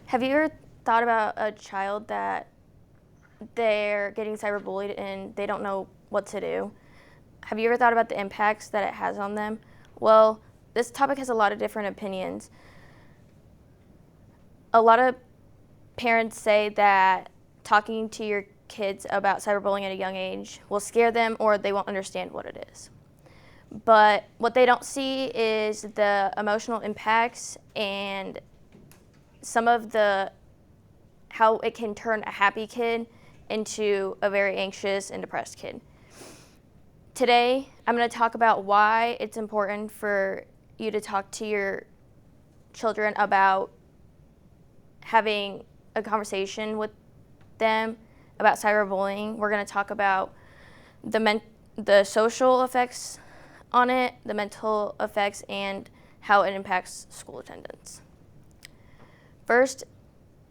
Have you ever thought about a child that they're getting cyberbullied and they don't know what to do? Have you ever thought about the impacts that it has on them? Well, this topic has a lot of different opinions. A lot of parents say that talking to your kids about cyberbullying at a young age will scare them or they won't understand what it is. But what they don't see is the emotional impacts and some of the how it can turn a happy kid into a very anxious and depressed kid. Today, I'm going to talk about why it's important for you to talk to your children about having a conversation with them about cyberbullying. We're going to talk about the social effects on it, the mental effects, and how it impacts school attendance. First,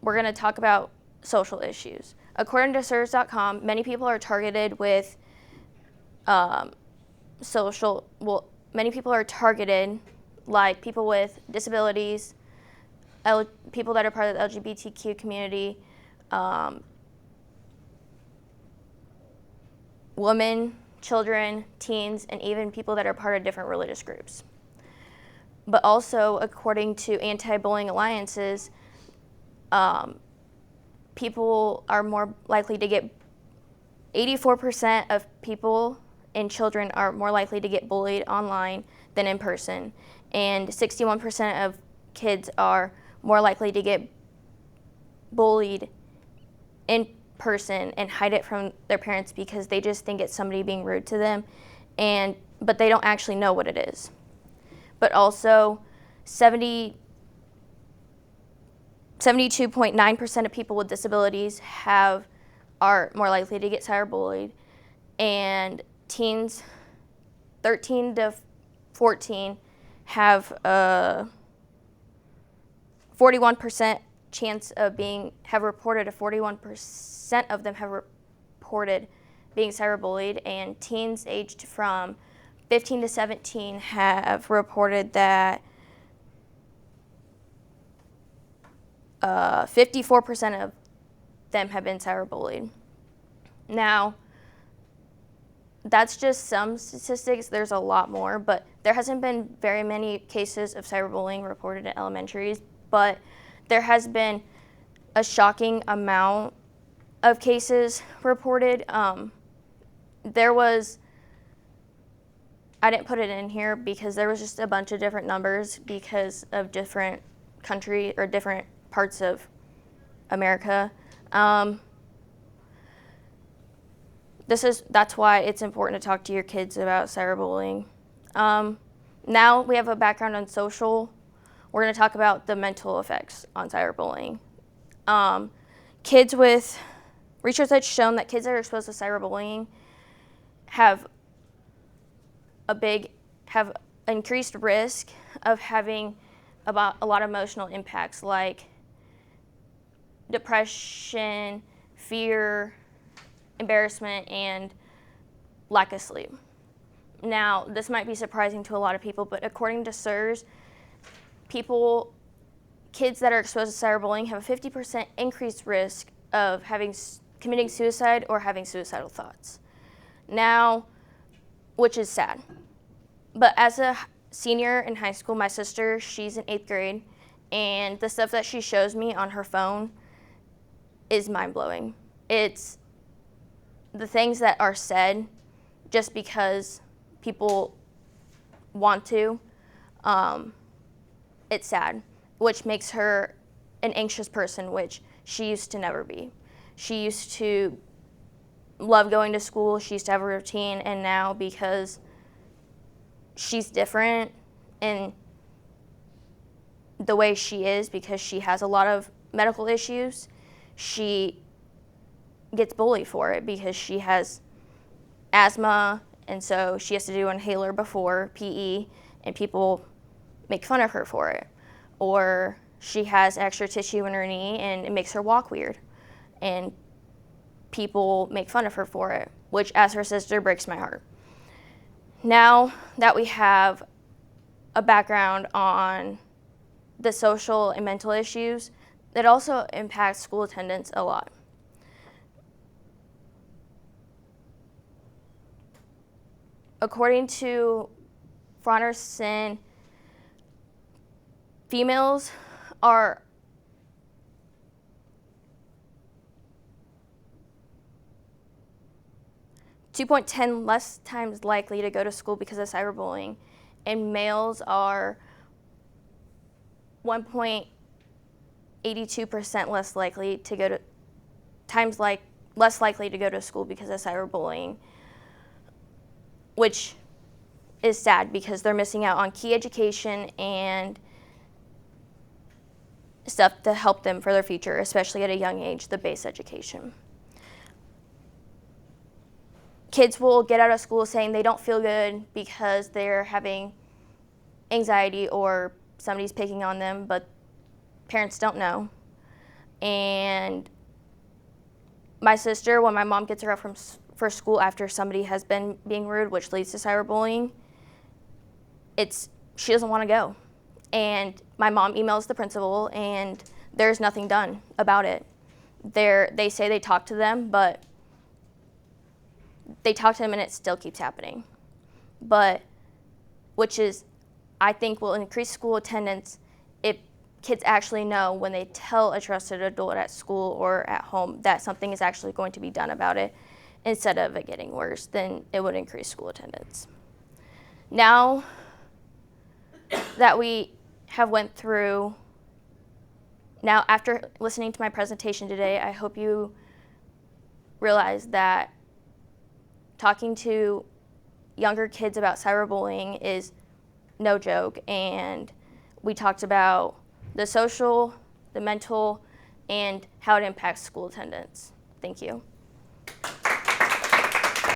we're going to talk about social issues. According to CERS.com, many people are targeted with many people are targeted, like people with disabilities, people that are part of the LGBTQ community, women, children, teens, and even people that are part of different religious groups. But also, according to anti-bullying alliances, people are more likely to get, 84% of people and children are more likely to get bullied online than in person. And 61% of kids are more likely to get bullied in person and hide it from their parents because they just think it's somebody being rude to them, but they don't actually know what it is. But also, 72.9% of people with disabilities are more likely to get cyberbullied, and teens 13 to 14 have a 41% chance of have reported 41% of them have reported being cyberbullied, and teens aged from 15 to 17 have reported that 54% of them have been cyberbullied. Now, that's just some statistics. There's a lot more, but there hasn't been very many cases of cyberbullying reported in elementaries, but there has been a shocking amount of cases reported. I didn't put it in here because there was just a bunch of different numbers because of different country or different parts of America. That's why it's important to talk to your kids about cyberbullying. Now we have a background on social. We're going to talk about the mental effects on cyberbullying. Research has shown that kids that are exposed to cyberbullying have increased risk of having about a lot of emotional impacts like depression, fear, embarrassment, and lack of sleep. Now, this might be surprising to a lot of people, but according to CERS, kids that are exposed to cyberbullying have a 50% increased risk of committing suicide or having suicidal thoughts. Now, which is sad. But as a senior in high school, my sister, she's in 8th grade, and the stuff that she shows me on her phone is mind-blowing. It's the things that are said just because people want to. It's sad, which makes her an anxious person, which she used to never be. She used to love going to school, she used to have a routine, and now because she's different in the way she is, because she has a lot of medical issues, she gets bullied for it because she has asthma, and so she has to do an inhaler before PE, and people make fun of her for it. Or she has extra tissue in her knee, and it makes her walk weird, and people make fun of her for it, which, as her sister, breaks my heart. Now that we have a background on the social and mental issues, It also impacts school attendance a lot. According to Fronerson, females are 2.10 less times likely to go to school because of cyberbullying, and males are 1.82% less likely to go to less likely to go to school because of cyberbullying, which is sad because they're missing out on key education and stuff to help them for their future, especially at a young age, the base education. Kids will get out of school saying they don't feel good because they're having anxiety or somebody's picking on them, but parents don't know. And my sister, when my mom gets her up for school after somebody has been being rude, which leads to cyberbullying, she doesn't want to go. And my mom emails the principal, and there's nothing done about it. They say they talk to them, but they talk to them and it still keeps happening. Which is, I think, will increase school attendance if kids actually know when they tell a trusted adult at school or at home that something is actually going to be done about it, instead of it getting worse, then it would increase school attendance. Now that we have went through, after listening to my presentation today, I hope you realize that talking to younger kids about cyberbullying is no joke, and we talked about the social, the mental, and how it impacts school attendance. Thank you.